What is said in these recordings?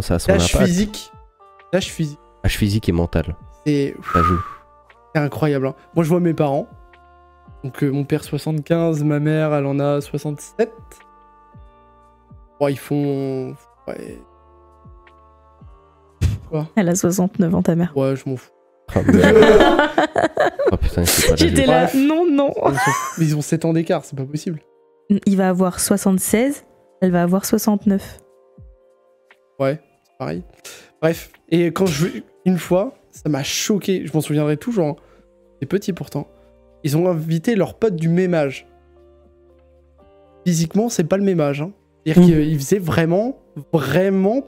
ça a son Tâche impact. physique. Tâche physique. Tâche physique et mentale. C'est Ça joue. incroyable. Hein. Moi, je vois mes parents. Donc, mon père 75, ma mère, elle en a 67. Bon, ils font... Ouais, Elle a 69 ans, ta mère. ouais je m'en fous. Oh, oh putain, c'est pas la J'étais vie. là, Bref. non. Mais ils ont 7 ans d'écart, c'est pas possible. Il va avoir 76, elle va avoir 69. Ouais, c'est pareil. Bref, et quand une fois, ça m'a choqué, je m'en souviendrai toujours. Hein. C'est petit pourtant. Ils ont invité leurs potes du même âge. Physiquement, c'est pas le même âge. Hein. C'est-à-dire qu'ils faisaient vraiment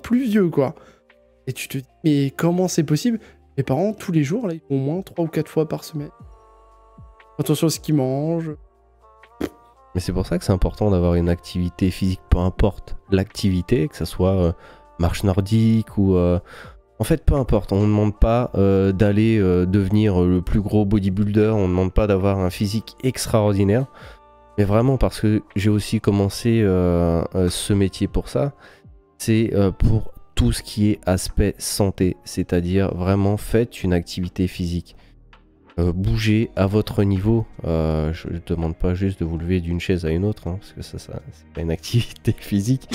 plus vieux, quoi. Et tu te dis, mais comment c'est possible? Mes parents, tous les jours, là, ils font au moins 3 ou 4 fois par semaine. Attention à ce qu'ils mangent. Mais c'est pour ça que c'est important d'avoir une activité physique, peu importe l'activité, que ce soit marche nordique ou... En fait, peu importe, on ne demande pas d'aller devenir le plus gros bodybuilder, on ne demande pas d'avoir un physique extraordinaire, mais vraiment parce que j'ai aussi commencé ce métier pour ça, c'est pour tout ce qui est aspect santé, c'est-à-dire vraiment faites une activité physique. Bougez à votre niveau, je ne demande pas juste de vous lever d'une chaise à une autre, hein, parce que ça c'est pas une activité physique,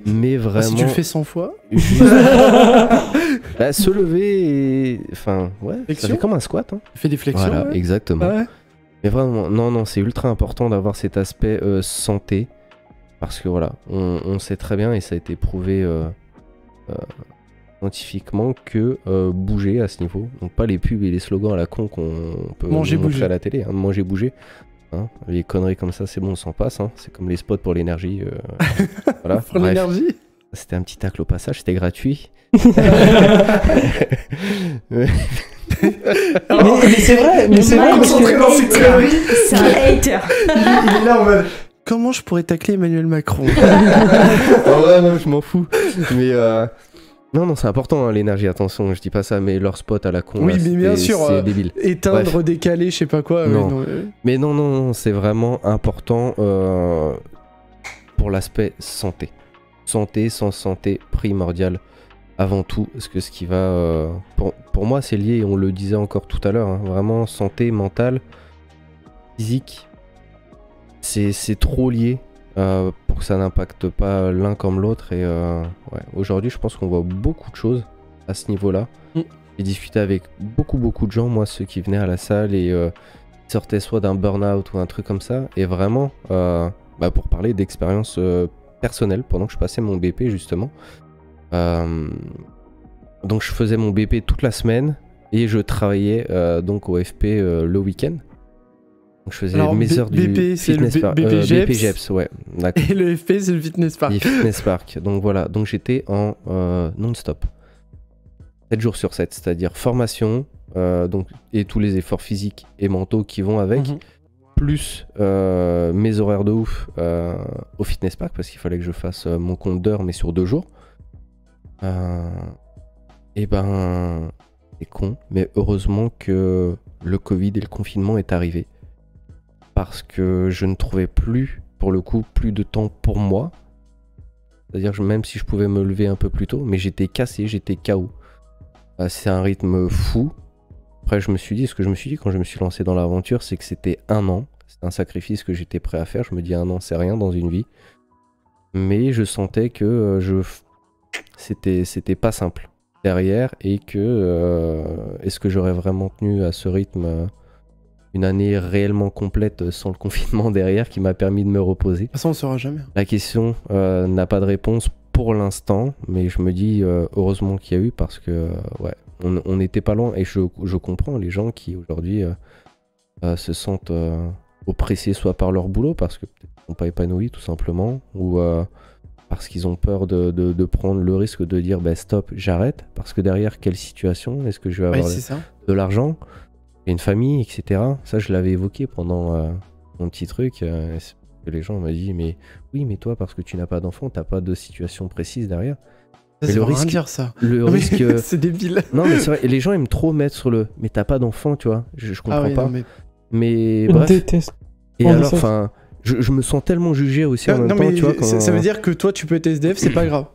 mais vraiment... Si tu le fais 100 fois... Juste... bah, se lever et... Enfin, ouais, ça Flexion. fait comme un squat. Hein. Tu fais des flexions, Voilà, ouais. exactement. Ouais. Mais vraiment, non, c'est ultra important d'avoir cet aspect santé, parce que voilà, on sait très bien, et ça a été prouvé scientifiquement, que bouger à ce niveau, donc pas les pubs et les slogans à la con qu'on peut Manger, montrer bouger. à la télé, hein, manger, bouger. Hein, les conneries comme ça, c'est bon, on s'en passe. Hein, c'est comme les spots pour l'énergie. Voilà. Pour Bref. l'énergie. C'était un petit tacle au passage, c'était gratuit. Mais c'est vrai, parce que... dans ses théories. C'est un hater. Il est là en mode... Comment je pourrais tacler Emmanuel Macron? En vrai, non, je m'en fous. Mais non, c'est important, hein, l'énergie, attention, je dis pas ça, mais leur spot à la con, Oui, là, mais bien sûr, c'est débile. Éteindre, Bref. décaler, je sais pas quoi. Non. Ouais, non, Mais non, c'est vraiment important pour l'aspect santé. Santé, sans santé, primordial avant tout, parce que ce qui va... pour moi, c'est lié, on le disait encore tout à l'heure, hein, vraiment santé mentale, physique, c'est trop lié pour que ça n'impacte pas l'un comme l'autre. Et ouais, aujourd'hui, je pense qu'on voit beaucoup de choses à ce niveau-là. J'ai discuté avec beaucoup de gens, moi, ceux qui venaient à la salle et sortaient soit d'un burn-out ou un truc comme ça, et vraiment, pour parler d'expérience personnelle, pendant que je passais mon BP, justement. Donc, je faisais mon BP toute la semaine, et je travaillais donc au FP le week-end. Donc je faisais Alors, mes heures du BP, c'est le fitness park. BPGEPS. BPGEPS, ouais, d'accord. Et le FP, c'est le fitness park. Et fitness park. Donc voilà, donc j'étais en non-stop. 7 jours sur 7, c'est-à-dire formation, donc, et tous les efforts physiques et mentaux qui vont avec, plus mes horaires de ouf au fitness park, parce qu'il fallait que je fasse mon compte d'heures, mais sur 2 jours. Et ben, c'est con, mais heureusement que le Covid et le confinement est arrivé. Parce que je ne trouvais plus, pour le coup, plus de temps pour moi. C'est-à-dire que même si je pouvais me lever un peu plus tôt, mais j'étais cassé, j'étais KO. C'est un rythme fou. Après, ce que je me suis dit quand je me suis lancé dans l'aventure, c'est que c'était 1 an. C'est un sacrifice que j'étais prêt à faire. Je me dis 1 an, c'est rien dans une vie. Mais je sentais que c'était pas simple derrière, et que est-ce que j'aurais vraiment tenu à ce rythme une année réellement complète sans le confinement derrière qui m'a permis de me reposer. De toute façon, on ne saura jamais. La question n'a pas de réponse pour l'instant, mais je me dis heureusement qu'il y a eu, parce que ouais, on n'était pas loin, et je comprends les gens qui aujourd'hui se sentent oppressés, soit par leur boulot parce qu'ils ne sont pas épanouis tout simplement, ou parce qu'ils ont peur de prendre le risque de dire stop, j'arrête, parce que derrière, quelle situation? Est-ce que je vais avoir de l'argent? Il y a une famille, etc. Ça, je l'avais évoqué pendant mon petit truc. Que les gens m'ont dit, mais oui, mais toi, parce que tu n'as pas d'enfant, t'as pas de situation précise derrière. Ça, mais le risque, dire ça. Le risque. C'est débile. Non, mais c'est vrai. Et les gens aiment trop mettre sur le. Mais t'as pas d'enfant, tu vois. Je comprends pas. Non, mais Je bref. déteste. Et alors, enfin, je me sens tellement jugé aussi en même temps, tu vois. Ça veut dire que toi, tu peux être SDF, c'est pas grave.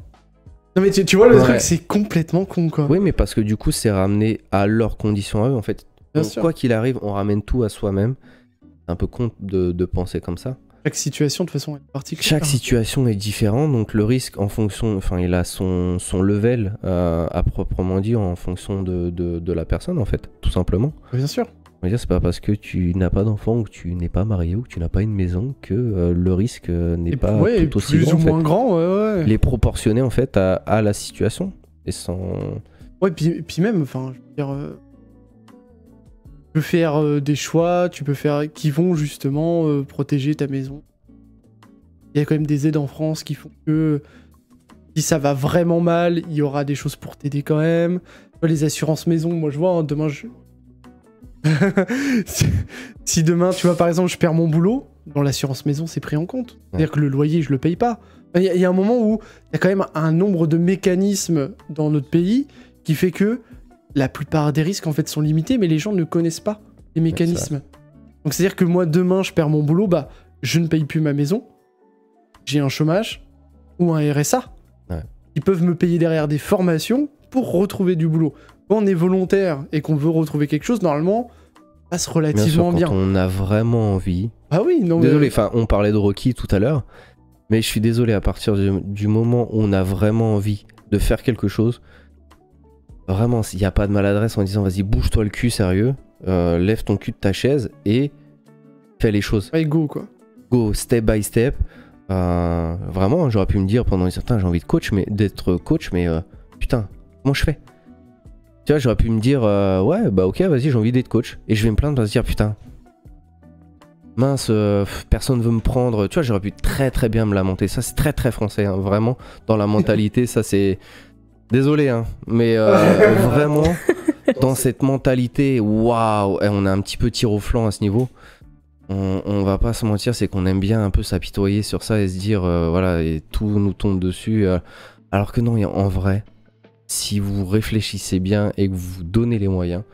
Non mais tu vois le Ouais. truc, c'est complètement con quoi. Oui, mais parce que du coup, c'est ramené à leurs conditions à eux, en fait. Bien Donc, sûr. quoi qu'il arrive, on ramène tout à soi-même. C'est un peu con de penser comme ça. Chaque situation de toute façon est particulière. Chaque situation est différente, donc le risque en fonction, enfin il a son level à proprement dire en fonction de la personne en fait, tout simplement. Bien sûr. On va dire c'est pas parce que tu n'as pas d'enfant ou que tu n'es pas marié ou que tu n'as pas une maison que le risque n'est Et pas ouais, tout aussi plus grand. ou En fait. moins grand, ouais. Il est proportionné en fait à la situation et sans. Ouais, puis même, enfin, je veux dire, tu peux faire des choix, tu peux faire qui vont justement protéger ta maison. Il y a quand même des aides en France qui font que si ça va vraiment mal, il y aura des choses pour t'aider quand même. Tu vois, les assurances maison, moi je vois, hein, demain je. si demain, tu vois, par exemple, je perds mon boulot, dans l'assurance maison, c'est pris en compte. C'est-à-dire que le loyer, je le paye pas. Il y a un moment où il y a quand même un nombre de mécanismes dans notre pays qui fait que la plupart des risques en fait sont limités, mais les gens ne connaissent pas les mécanismes. Donc c'est-à-dire que moi demain je perds mon boulot, bah je ne paye plus ma maison, j'ai un chômage ou un RSA. Ouais. Ils peuvent me payer derrière des formations pour retrouver du boulot. Quand on est volontaire et qu'on veut retrouver quelque chose, normalement, ça passe relativement Bien sûr, bien. quand on a vraiment envie. Ah oui, non mais... Désolé, enfin on parlait de Rocky tout à l'heure, mais je suis désolé à partir du moment où on a vraiment envie de faire quelque chose. Vraiment, s'il n'y a pas de maladresse en disant vas-y bouge-toi le cul sérieux, lève ton cul de ta chaise et fais les choses. Ouais, go quoi. Go step by step. Vraiment, j'aurais pu me dire pendant certains j'ai envie d'être coach, mais putain, comment je fais? Tu vois, j'aurais pu me dire ouais, bah ok, vas-y, j'ai envie d'être coach. Et je vais me plaindre de se dire putain, mince, personne veut me prendre. Tu vois, j'aurais pu très très bien me lamenter. Ça, c'est très très français, hein, vraiment. Dans la mentalité, ça c'est. Désolé, hein, mais vraiment, dans cette mentalité, waouh, on a un petit peu tir au flanc à ce niveau. On va pas se mentir, c'est qu'on aime bien un peu s'apitoyer sur ça et se dire, voilà, et tout nous tombe dessus. Alors que non, en vrai, si vous réfléchissez bien et que vous vous donnez les moyens,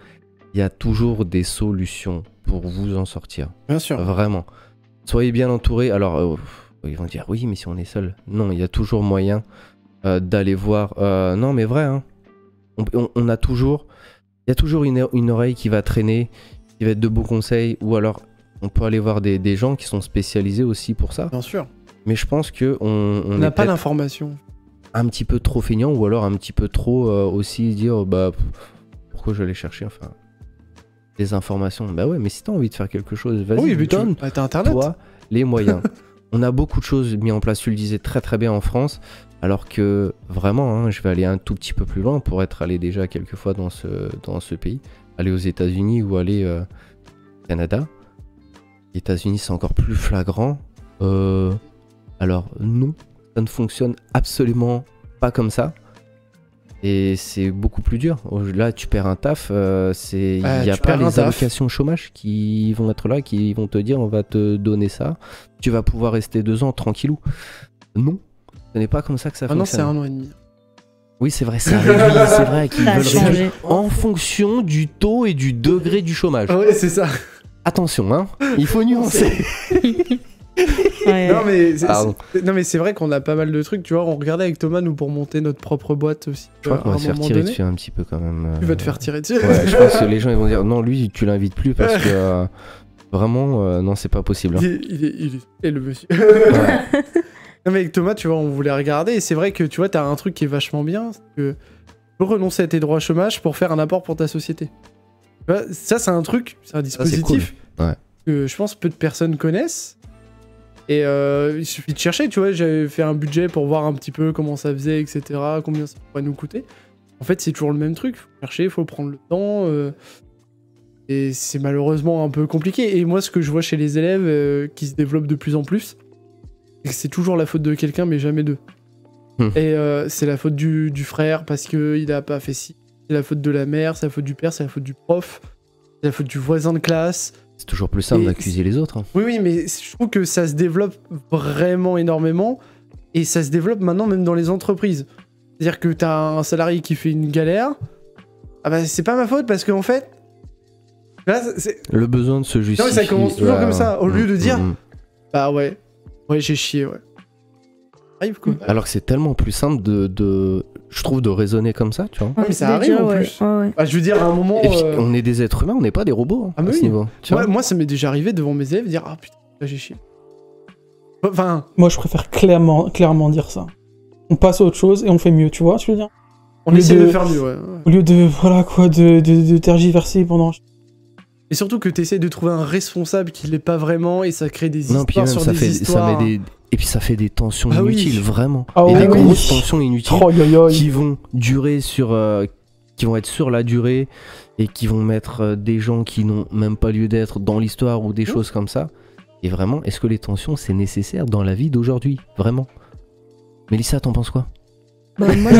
il y a toujours des solutions pour vous en sortir. Bien sûr. Vraiment. Soyez bien entourés. Alors, ils vont dire, oui, mais si on est seul. Non, il y a toujours moyen d'aller voir. Non, mais vrai, hein. On a toujours. Il y a toujours une oreille qui va traîner, qui va être de beaux conseils, ou alors on peut aller voir des gens qui sont spécialisés aussi pour ça. Bien sûr. Mais je pense que On n'a pas l'information. un petit peu trop feignant, ou alors un petit peu trop aussi dire bah pourquoi je vais aller chercher enfin des informations. Bah ouais, mais si t'as envie de faire quelque chose, vas-y, Oui, mais donne t'as internet. toi les moyens. On a beaucoup de choses mis en place, tu le disais très très bien en France, alors que vraiment, hein, je vais aller un tout petit peu plus loin pour être allé déjà quelques fois dans ce pays, aller aux États-Unis ou aller au Canada. Les États-Unis, c'est encore plus flagrant. Alors non, ça ne fonctionne absolument pas comme ça. Et c'est beaucoup plus dur. Là, tu perds un taf, il n'y a pas les allocations chômage qui vont être là, qui vont te dire on va te donner ça. Tu vas pouvoir rester 2 ans tranquillou. Non, ce n'est pas comme ça que ça fonctionne. Non, c'est 1 an et demi. Oui, c'est vrai, ça réduit, c'est vrai qu'ils Ça a veulent changé. réduire en fonction du taux et du degré du chômage. Ah ouais, c'est ça. Attention, hein, il faut nuancer. Ouais. Non mais c'est vrai qu'on a pas mal de trucs, tu vois, on regardait avec Thomas nous pour monter notre propre boîte aussi. Je crois qu'on à va un se faire moment tirer donné. dessus un petit peu quand même. Tu vas te faire tirer dessus. Ouais, je pense que les gens ils vont dire non, lui tu l'invites plus parce que vraiment non, c'est pas possible. Hein. Il est le monsieur. Ouais. Non mais avec Thomas, tu vois, on voulait regarder et c'est vrai que tu vois, t'as un truc qui est vachement bien, c'est que tu peux renoncer à tes droits chômage pour faire un apport pour ta société. Tu vois, ça c'est un truc, c'est un dispositif cool. Ouais. que je pense peu de personnes connaissent. Et il suffit de chercher, tu vois, j'avais fait un budget pour voir un petit peu comment ça faisait, etc., combien ça pourrait nous coûter. En fait, c'est toujours le même truc, faut chercher, faut prendre le temps, et c'est malheureusement un peu compliqué. Et moi, ce que je vois chez les élèves qui se développent de plus en plus, c'est que c'est toujours la faute de quelqu'un, mais jamais d'eux. Et c'est la faute du frère parce qu'il a pas fait ci, c'est la faute de la mère, c'est la faute du père, c'est la faute du prof, c'est la faute du voisin de classe. C'est toujours plus simple Et d'accuser les autres. Hein. Oui, mais je trouve que ça se développe vraiment énormément. Et ça se développe maintenant même dans les entreprises. C'est-à-dire que t'as un salarié qui fait une galère. Ah bah c'est pas ma faute parce qu'en fait... Là, Le besoin de se justifier. non mais ça commence toujours comme ça. Au lieu de dire... Bah ouais, j'ai chié, ouais. arrive, quoi. Alors que c'est tellement plus simple je trouve, de raisonner comme ça, tu vois. Ouais, mais ça arrive en plus. Ouais. Bah, je veux dire, à un moment. Et puis, on est des êtres humains, on n'est pas des robots Ah, à mais ce oui. niveau. Tu vois. Moi, ça m'est déjà arrivé devant mes élèves de dire ah putain, là j'ai chié. Enfin, Moi, je préfère clairement dire ça. On passe à autre chose et on fait mieux, tu vois, ce que je veux dire. on lieu essaie de- de faire mieux, ouais. Au lieu de, voilà quoi, de tergiverser pendant... Et surtout que tu essaies de trouver un responsable qui l'est pas vraiment et ça crée des Non, puis histoires même, sur ça des fait, histoires. et puis ça fait des tensions Ah oui. inutiles, vraiment. Ah et oui, des oui. grosses tensions inutiles Oh, yo, yo. qui vont durer qui vont être sur la durée et qui vont mettre des gens qui n'ont même pas lieu d'être dans l'histoire ou des choses comme ça. Et vraiment, est-ce que les tensions, c'est nécessaire dans la vie d'aujourd'hui? Vraiment. Mélissa, t'en penses quoi? Bah, moi,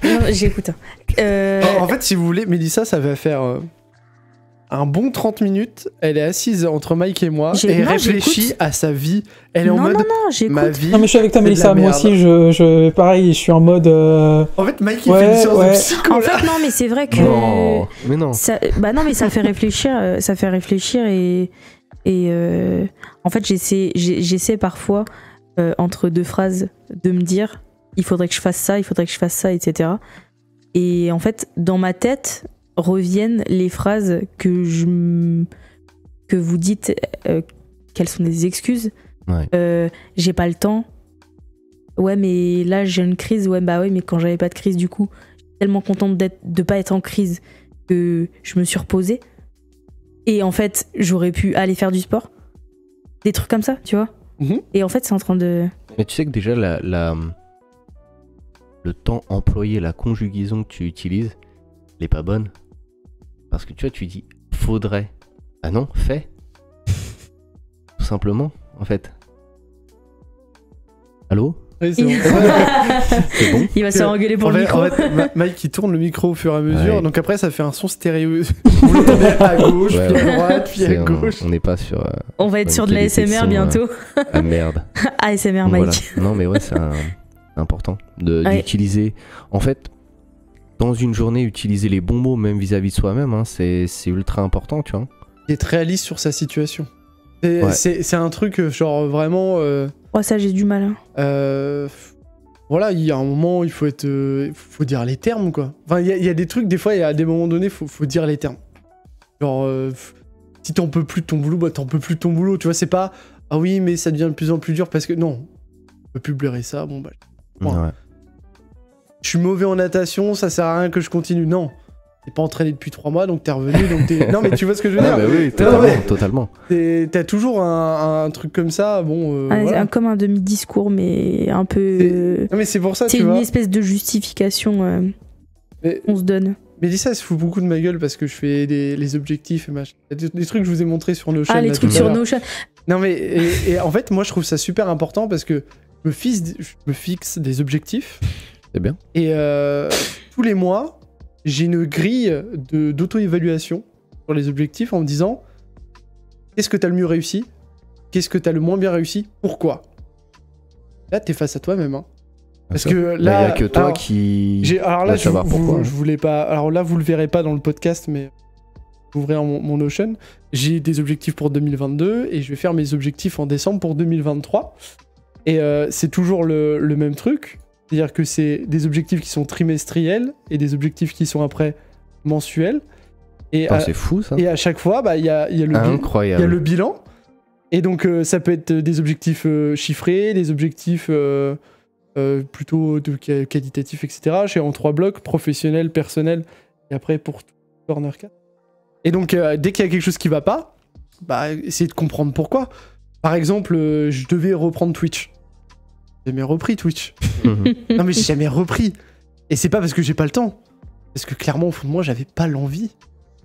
non, j'écoute. En fait, si vous voulez, Mélissa, ça va faire un bon 30 minutes. Elle est assise entre Mike et moi et Non, réfléchit j'écoute. à sa vie. Elle est en non, mode non, j'écoute. ma vie. Non mais je suis avec toi c'est de Mélissa, la moi merde. aussi pareil, je suis en mode... En fait, Mike il Ouais, fait une séance ouais. de psycho. En là. fait, non, mais c'est vrai que. Non, mais non. Bah non, mais ça fait réfléchir, et en fait j'essaie parfois entre deux phrases de me dire il faudrait que je fasse ça, etc. Et en fait dans ma tête reviennent les phrases que vous dites qu'elles sont des excuses. Ouais. J'ai pas le temps. Ouais mais là j'ai une crise. Ouais bah ouais mais quand j'avais pas de crise du coup j'étais tellement contente de pas être en crise que je me suis reposée. Et en fait, j'aurais pu aller faire du sport. Des trucs comme ça, tu vois. Mhm. Et en fait, c'est en train de... Mais tu sais que déjà, le temps employé, la conjugaison que tu utilises, elle est pas bonne. Parce que tu vois, tu dis faudrait. Ah non, fait. Tout simplement, en fait. Allô? Oui, c'est bon. C'est bon? Il va se faire engueuler pour En le fait- micro. en fait, Mike il tourne le micro au fur et à mesure, Ouais. donc après ça fait un son stéréo. Vous l'entendez à gauche, Ouais, puis à ouais. droite, puis à C'est- gauche. on n'est pas sur On va être une sur de la qualité de ASMR son, bientôt. ah merde. ASMR Donc Mike. voilà. Non mais ouais, c'est important Ouais. d'utiliser. En fait, dans une journée, utiliser les bons mots, même vis-à-vis de soi-même, hein, c'est ultra important, tu vois. Il est réaliste sur sa situation. Ouais. C'est un truc genre vraiment. Oh, ça, j'ai du mal. Voilà, il y a un moment, il faut être, faut dire les termes, quoi. Enfin, il y a des trucs, des fois, il y a des moments donnés, faut dire les termes. Genre, si t'en peux plus de ton boulot, bah t'en peux plus de ton boulot, tu vois, c'est pas, ah oui, mais ça devient de plus en plus dur parce que, non, on peut plus blairer ça, bon bah, Ouais. Ouais. je suis mauvais en natation, ça sert à rien que je continue, non. T'es pas entraîné depuis 3 mois, donc t'es revenu, donc t'es... Non, mais tu vois ce que je veux dire. Ah bah oui, Non, totalement, mais totalement. t'as toujours un truc comme ça, bon, voilà. Comme un demi-discours, mais un peu... Non, mais c'est pour ça, C'est tu une vois. espèce de justification Mais- qu'on se donne. Mélissa, elle se fout beaucoup de ma gueule parce que je fais les objectifs et machin. Il y a des trucs que je vous ai montrés sur Notion. Ah, les là, trucs tout à sur l'heure. Notion. Non, mais et en fait, moi, je trouve ça super important parce que je me fixe des objectifs C'est bien. et tous les mois, j'ai une grille d'auto-évaluation sur les objectifs en me disant qu'est-ce que t'as le mieux réussi, qu'est-ce que t'as le moins bien réussi, pourquoi. Là, t'es face à toi-même. Hein. Parce que il là, y a que toi alors, qui. alors là, va savoir pourquoi, hein. je voulais pas. Alors là, vous le verrez pas dans le podcast, mais ouvrir mon Notion. J'ai des objectifs pour 2022 et je vais faire mes objectifs en décembre pour 2023. Et c'est toujours le même truc. C'est-à-dire que c'est des objectifs qui sont trimestriels et des objectifs qui sont après mensuels. Et, Putain, c'est fou ça. et à chaque fois, bah, il y a le il y a Incroyable. le bilan. Et donc, ça peut être des objectifs chiffrés, des objectifs plutôt qualitatifs, etc. J'ai en 3 blocs, professionnel, personnel, et après pour tout, Corner 4. Et donc, dès qu'il y a quelque chose qui va pas, bah, essayez de comprendre pourquoi. Par exemple, je devais reprendre Twitch. J'ai jamais repris Twitch. Mhm. Non, mais j'ai jamais repris. Et c'est pas parce que j'ai pas le temps. Parce que clairement, au fond de moi, j'avais pas l'envie.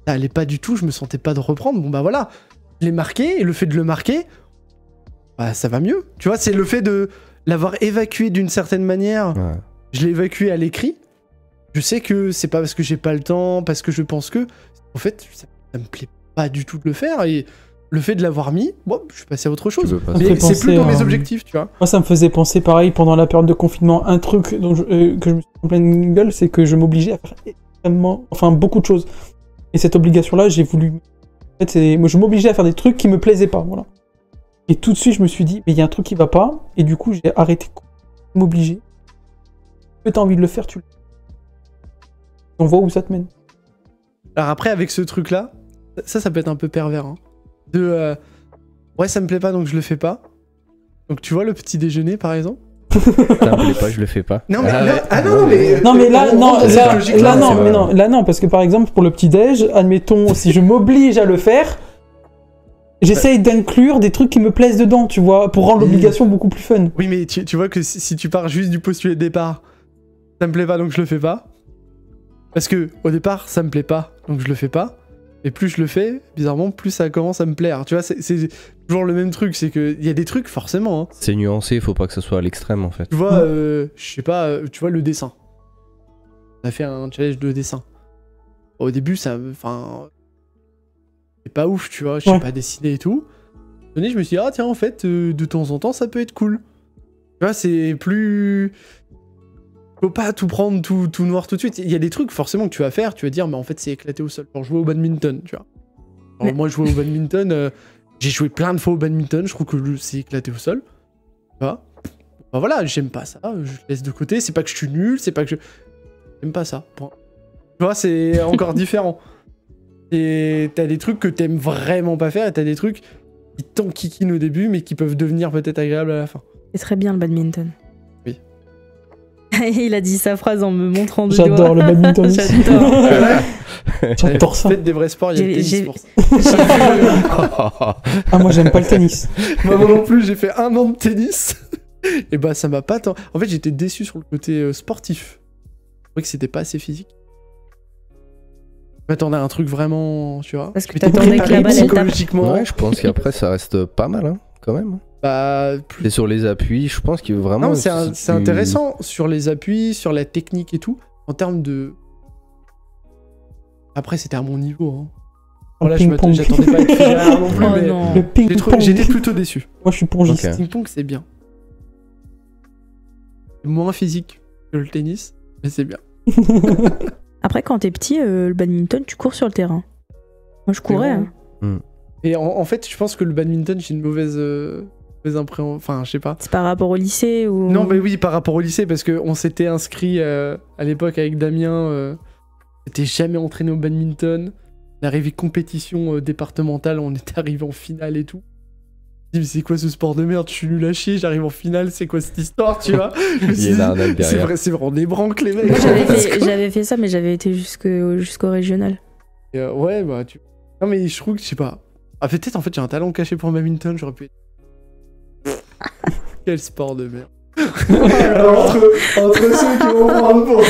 Ça allait pas du tout, je me sentais pas de reprendre. Bon, bah voilà. Je l'ai marqué, et le fait de le marquer, bah ça va mieux. Tu vois, c'est le fait de l'avoir évacué d'une certaine manière. Ouais. Je l'ai évacué à l'écrit. Je sais que c'est pas parce que j'ai pas le temps, parce que je pense que. En fait, ça me plaît pas du tout de le faire. Et le fait de l'avoir mis, bon, je suis passé à autre Tu chose. veux pas Ça Mais fait c'est plus penser dans à- mes objectifs, tu vois. Moi, ça me faisait penser pareil pendant la période de confinement. Un truc dont que je me suis en pleine gueule, c'est que je m'obligeais à faire extrêmement, enfin beaucoup de choses. Et cette obligation-là, j'ai voulu. En fait, moi, je m'obligeais à faire des trucs qui me plaisaient pas. Voilà. Et tout de suite, je me suis dit, mais il y a un truc qui va pas. Et du coup, j'ai arrêté de m'obliger. Si tu as envie de le faire, tu le fais. On voit où ça te mène. Alors après, avec ce truc-là, ça peut être un peu pervers. Hein. Ouais, ça me plaît pas, donc je le fais pas. Donc tu vois, le petit déjeuner, par exemple. Ça me plaît pas, je le fais pas. Non, mais, Non, mais là, non, c'est vrai. là, non, parce que par exemple, pour le petit-déj, admettons, si je m'oblige à le faire, j'essaye d'inclure des trucs qui me plaisent dedans, tu vois, pour rendre l'obligation beaucoup plus fun. Oui, mais tu vois que si tu pars juste du postulat de départ, ça me plaît pas, donc je le fais pas. Parce que au départ, ça me plaît pas, donc je le fais pas. Et plus je le fais, bizarrement, plus ça commence à me plaire. Tu vois, c'est toujours le même truc, c'est qu'il y a des trucs, forcément. Hein. C'est nuancé, faut pas que ce soit à l'extrême en fait. Tu vois, je sais pas, tu vois, le dessin. On a fait un challenge de dessin. Au début, enfin, c'est pas ouf, tu vois, je sais pas dessiner et tout. Je me suis dit, ah tiens, en fait, de temps en temps, ça peut être cool. Tu vois, c'est plus... Faut pas tout prendre tout noir tout de suite. Il y a des trucs, forcément, que tu vas faire, tu vas dire, mais en fait, c'est éclaté au sol. Pour jouer au badminton, tu vois. Alors, moi, jouer au badminton, j'ai joué plein de fois au badminton, je trouve que c'est éclaté au sol. Tu vois. Bah voilà, j'aime pas ça, je le laisse de côté, c'est pas que je suis nul, c'est pas que je... J'aime pas ça. Tu vois, c'est encore différent. Et t'as des trucs que t'aimes vraiment pas faire, et t'as des trucs qui t'enquiquinent au début, mais qui peuvent devenir peut-être agréables à la fin. C'est très bien le badminton. Oui. Il a dit sa phrase en me montrant de doigts. J'adore le badminton aussi. J'adore. J'adore ça. Faites des vrais sports, il y a le tennis pour ça. Ah, moi, j'aime pas le tennis. Moi non plus, j'ai fait 1 an de tennis. Et bah, ça m'a pas tant... En fait, j'étais déçu sur le côté sportif. Je trouvais que c'était pas assez physique. Je m'attendais à un truc vraiment, tu vois. Parce que Je m'étais t'attendais que préparé la balle, elle tape. psychologiquement. Ouais, je pense qu'après ça reste pas mal, hein, quand même. Bah, Et sur les appuis, je pense qu'il veut vraiment. non, c'est intéressant sur les appuis, sur la technique et tout. En termes de... Après, c'était à mon niveau. Hein. Voilà, ping-pong. j'attendais pas à être fédéraire non plus, Oh mais non. Le ping-pong. j'étais plutôt déçu. Moi, je suis pongiste. Ok. Ping-pong, c'est bien. C'est moins physique que le tennis, mais c'est bien. Après, quand t'es petit, le badminton, tu cours sur le terrain. Moi, je courais. Hein. Et en fait, je pense que le badminton, j'ai une mauvaise impréhension. Enfin, je sais pas. C'est par rapport au lycée ou... Non, mais oui, par rapport au lycée, parce qu'on s'était inscrit à l'époque avec Damien. On n'était jamais entraîné au badminton. On est arrivé compétition départementale, on était arrivé en finale et tout. Je me dis, mais c'est quoi ce sport de merde? Je suis nul à chier, j'arrive en finale, c'est quoi cette histoire, tu vois? Il y a une arnaque derrière. C'est vrai, on débranque les mecs. Moi, j'avais fait ça, mais j'avais été jusqu'au régional. Et, ouais, bah, non, mais je trouve que, je sais pas. Ah, peut-être, en fait, j'ai un talent caché pour le badminton, j'aurais pu être... Quel sport de merde. Alors, entre ceux qui vont prendre pour...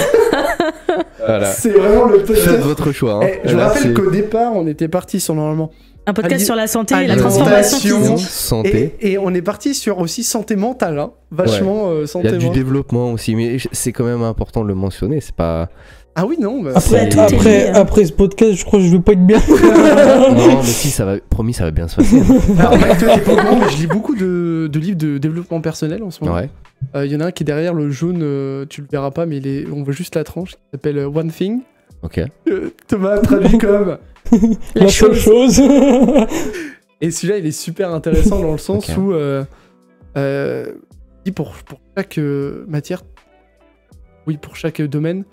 Voilà. C'est vraiment le Faites podcast. votre choix. Hein. Je Là, rappelle c'est qu'au départ, on était parti sur normalement... Un podcast sur la santé et la alimentation. transformation physique. santé. Et on est parti sur aussi santé mentale, hein. Vachement Il santé y a du mentale. développement aussi, mais c'est quand même important de le mentionner. C'est pas. Ah oui, non, bah, C'est- tout est lié, hein. Après ce podcast, je crois que je vais pas être bien. Non, mais si, ça va. Promis, ça va bien se passer. Alors, Mike, toi, t'es pas au courant, mais je lis beaucoup de livres de développement personnel en ce moment. Ouais. Il y en a un qui est derrière le jaune, tu le verras pas, mais on voit juste la tranche, qui s'appelle One Thing. Ok. Thomas traduit comme. La seule chose. Et celui-là, il est super intéressant dans le sens Ok. où, il dit pour chaque matière, oui, pour chaque domaine,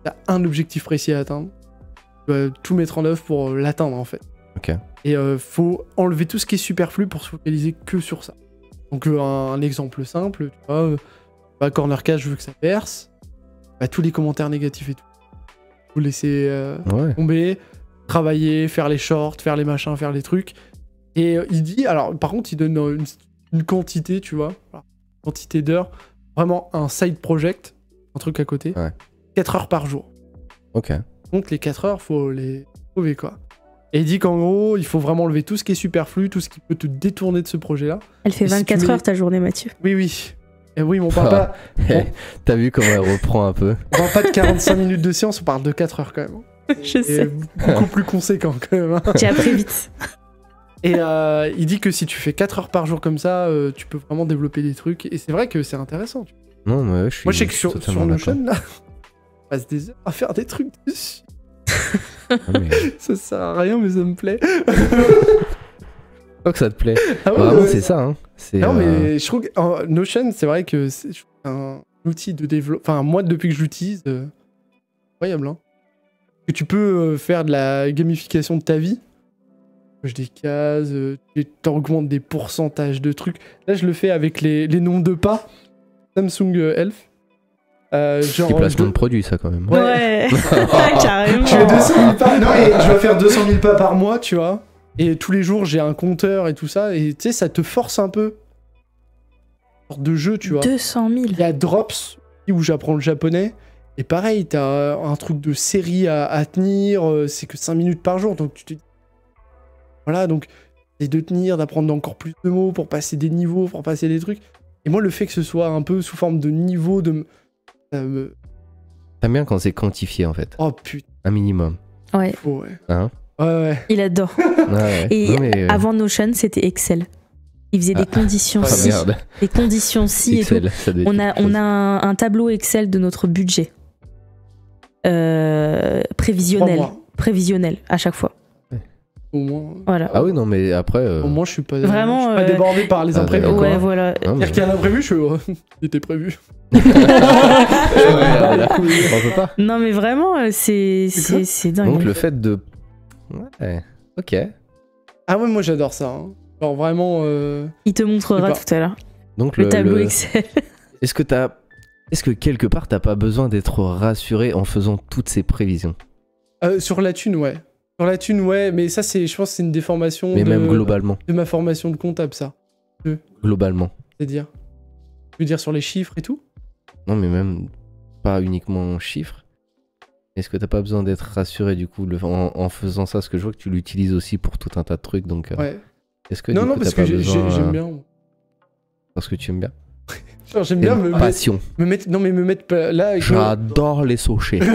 t'as un objectif précis à atteindre. Tu dois tout mettre en œuvre pour l'atteindre, en fait. Ok. Et faut enlever tout ce qui est superflu pour se focaliser que sur ça. Donc, un exemple simple, tu vois, bah, corner cash, je veux que ça perce. Bah, tous les commentaires négatifs et tout. Faut laisser Ouais. tomber, travailler, faire les shorts, faire les machins, faire les trucs. Et il dit, alors par contre, il donne une quantité, tu vois, voilà, quantité d'heures, vraiment un side project, un truc à côté, Ouais. 4 heures par jour. Ok. Donc les 4 heures, faut les trouver, quoi. Et il dit qu'en gros, il faut vraiment enlever tout ce qui est superflu, tout ce qui peut te détourner de ce projet-là. Elle fait Et si 24 tu mets- heures ta journée, Mathieu. Oui, oui. Et oui, mais on parle pas, T'as vu comment elle reprend un peu? on parle pas de 45 minutes de séance, on parle de 4 heures quand même. Je Et sais. beaucoup plus conséquent quand même. Hein. J'ai appris vite. Et il dit que si tu fais 4 heures par jour comme ça, tu peux vraiment développer des trucs. Et c'est vrai que c'est intéressant. Tu vois. Non, mais ouais, je suis. Moi, je sais que suis sur totalement d'accord. Notion, là, on passe des heures à faire des trucs dessus. Ah, mais- Ça sert à rien, mais ça me plaît. crois que ça te plaît. Ah ouais, Vraiment, ouais. c'est ça. Hein. Non, mais je trouve que Notion, c'est vrai que c'est un outil de développement. Enfin, moi, depuis que je l'utilise, incroyable. Hein. Que tu peux faire de la gamification de ta vie. Tu coches des cases, tu augmentes des pourcentages de trucs. Là, je le fais avec les nombres de pas. Samsung Health. Petit placement de produit, ça, quand même. Ouais, carrément. Je fais 200 000 pas. Non, et je dois faire 200 000 pas par mois, tu vois. Et tous les jours, j'ai un compteur et tout ça. Et tu sais, ça te force un peu. Une sorte de jeu, tu vois. 200 000. Il y a Drops où j'apprends le japonais. Et pareil, t'as un truc de série à tenir. C'est que 5 minutes par jour. Donc tu te dis. Voilà, donc c'est de tenir, d'apprendre encore plus de mots pour passer des niveaux, pour passer des trucs. Et moi, le fait que ce soit un peu sous forme de niveau, T'aimes bien quand c'est quantifié, en fait. Oh putain, Un minimum. Ouais, ouais. Hein? Ouais. il adore. Ouais. Et Non, mais, avant Notion, c'était Excel. Il faisait des conditions Ah, si, merde. des conditions si et tout. Excel, ça doit être On a, quelque chose. un tableau Excel de notre budget. Prévisionnel. 3 mois, Prévisionnel, à chaque fois. au moins. Voilà. Ah oui, non, mais après... Au moins, je suis pas, Vraiment, je suis pas débordé par les ah, imprévus. d'accord. quoi. Ouais, voilà. non, mais- C'est-à-dire qu'il y a l'imprévu, je suis. C'était prévu. Ouais, voilà. On peut pas. Non, mais vraiment, c'est C'est dingue. Donc le fait de... Ouais, ok. Ah ouais, moi j'adore ça. Hein. Genre vraiment. Il te montrera Je sais tout à l'heure. Donc Le tableau Excel. Est-ce que quelque part t'as pas besoin d'être rassuré en faisant toutes ces prévisions? Sur la thune, ouais. Sur la thune, ouais. Mais ça, je pense que c'est une déformation Mais même globalement. de ma formation de comptable, ça. Globalement. C'est-à-dire. Je veux dire sur les chiffres et tout. Non, mais même pas uniquement en chiffres. Est-ce que t'as pas besoin d'être rassuré du coup en faisant ça? Parce que je vois que tu l'utilises aussi pour tout un tas de trucs. Donc, Ouais. est-ce que Non, du non, coup, parce t'as que pas besoin, j'aime bien. Parce que tu aimes bien. Genre, j'aime bien Passion. me mettre. Non, mais me mettre là. Avec J'adore les sochés. Non,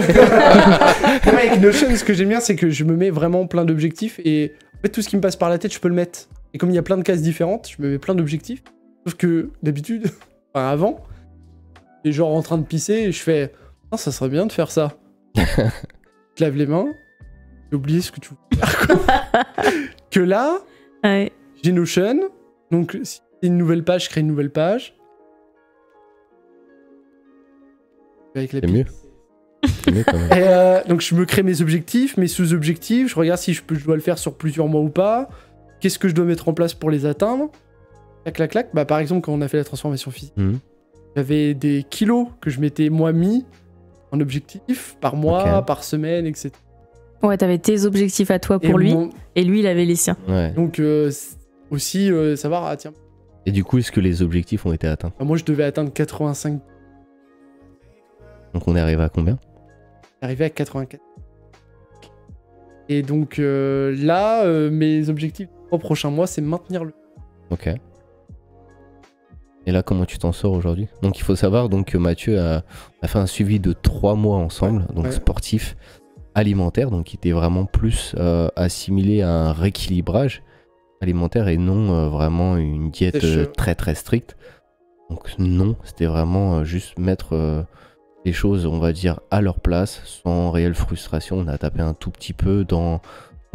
mais avec Notion, ce que j'aime bien, c'est que je me mets vraiment plein d'objectifs et en fait, tout ce qui me passe par la tête, je peux le mettre. Et comme il y a plein de cases différentes, je me mets plein d'objectifs. Sauf que d'habitude, enfin avant, j'étais genre en train de pisser et je fais ah, ça serait bien de faire ça. Tu te laves les mains, j'ai oublié ce que tu voulais faire. Quoi. Que là, Ouais. j'ai Notion, donc si c'est une nouvelle page, je crée une nouvelle page. Avec la C'est pile. mieux. C'est mieux quand même. Et donc je me crée mes objectifs, mes sous-objectifs, je regarde si je dois le faire sur plusieurs mois ou pas, qu'est-ce que je dois mettre en place pour les atteindre. Clac, clac, clac. Bah, par exemple, quand on a fait la transformation physique, Mhm. j'avais des kilos que je m'étais moi mis en objectif par mois, Ok. par semaine, etc. Ouais, t'avais tes objectifs à toi pour Et lui, mon- et lui, il avait les siens. Ouais. Donc aussi savoir, ah tiens, Et du coup, est-ce que les objectifs ont été atteints? bah, moi je devais atteindre 85, Donc on est arrivé à combien? j'arrivais à 84. Et donc là, mes objectifs des 3 prochains mois, c'est maintenir le... Ok. Et là, comment tu t'en sors aujourd'hui? Donc, il faut savoir donc, que Mathieu a fait un suivi de 3 mois ensemble, donc Ouais. sportif, alimentaire, donc qui était vraiment plus assimilé à un rééquilibrage alimentaire et non vraiment une diète Sèche. très très stricte. Donc, non, c'était vraiment juste mettre les choses, on va dire, à leur place, sans réelle frustration. On a tapé un tout petit peu dans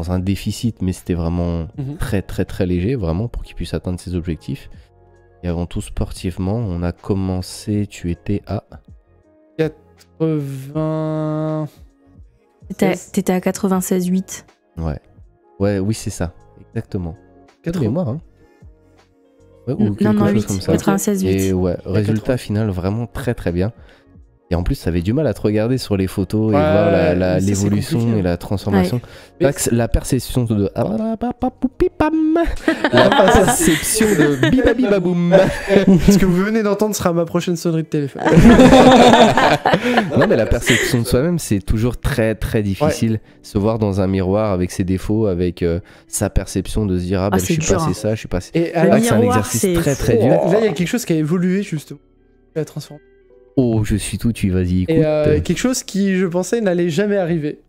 un déficit, mais c'était vraiment Mhm. très très très léger, vraiment, pour qu'il puisse atteindre ses objectifs. Et avant tout, sportivement, on a commencé, tu étais à... 80... T'étais à 96,8. Ouais. Ouais, oui, c'est ça. Exactement. Quelle 80. mémoire, hein. Ouais, ou Non, quelque non, chose 8. comme ça. 96,8. Et ouais, Il y a résultat 80. final vraiment très très bien. Et en plus, ça avait du mal à te regarder sur les photos et Ouais, voir mais ça, c'est l'évolution compliqué. et la transformation. Mais- La perception de... La perception de bibabibaboum. Ce que vous venez d'entendre sera ma prochaine sonnerie de téléphone. Non, mais la perception de soi-même, c'est toujours très très difficile. Se voir dans un miroir avec ses défauts, avec sa perception de se dire ah ben je c'est suis dur, passé hein. ça, je suis passé. Et C'est vrai que c'est un miroir, exercice c'est- très très Et dur. là, il y a quelque chose qui a évolué, justement. La transformation. Oh, je suis tout, tu vas-y, écoute. Et quelque chose qui, je pensais, n'allait jamais arriver.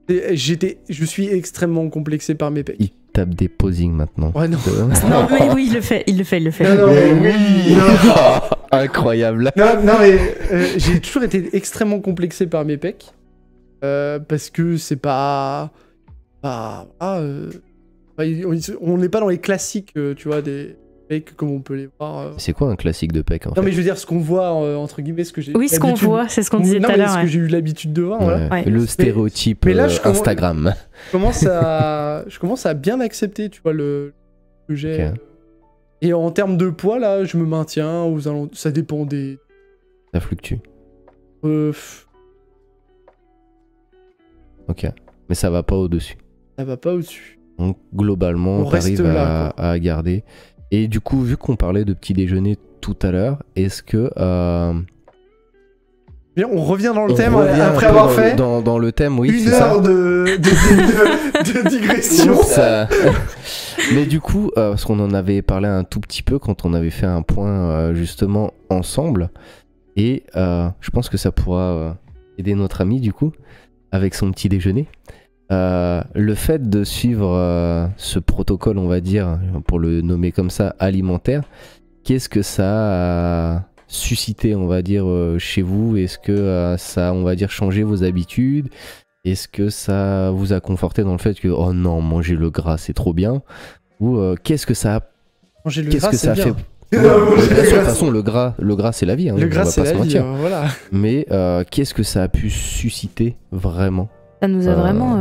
Et je suis extrêmement complexé par mes pecs. Il tape des posings maintenant. Ouais, non. Non, mais oui, il le fait. Non, non, mais oui. Incroyable. Non, mais j'ai toujours été extrêmement complexé par mes pecs. Parce que c'est pas On n'est pas dans les classiques, tu vois, des pecs comme on peut les voir. C'est quoi un classique de pec en Non, fait? mais je veux dire, ce qu'on voit, entre guillemets, ce que j'ai. Oui, ce qu'on l'habitude- voit, c'est ce qu'on disait Non, tout à mais l'heure. ce que Ouais. j'ai eu l'habitude de voir, voilà. Ouais. Le stéréotype mais là, je commence- Instagram. Je commence à bien accepter, tu vois, le que j'ai. Ok. Et en termes de poids, là, je me maintiens aux alentours. Ça dépend des. Ça fluctue. Pff, Ok. Mais ça va pas au-dessus. ça va pas au-dessus. Donc globalement, On on reste arrive là, à garder. Et du coup, vu qu'on parlait de petit déjeuner tout à l'heure, est-ce que Bien, on revient dans le on thème revient après un peu avoir fait dans le thème, oui, une c'est ça. heure de digression. Ça- Mais du coup, parce qu'on en avait parlé un tout petit peu quand on avait fait un point justement ensemble, et je pense que ça pourra aider notre ami du coup avec son petit déjeuner. Le fait de suivre ce protocole, on va dire, pour le nommer comme ça, alimentaire, qu'est-ce que ça a suscité, on va dire, chez vous? Est-ce que ça a, on va dire, changé vos habitudes? Est-ce que ça vous a conforté dans le fait que, oh non, manger le gras, c'est trop bien? Ou qu'est-ce que ça a, Manger le qu'est-ce gras, que c'est ça a bien. fait? Non, Bien manger sûr, le de toute gras, façon, le gras, c'est la vie. Hein, le on gras, va c'est pas se la vie, mentir. voilà. Mais qu'est-ce que ça a pu susciter vraiment? Ça nous a vraiment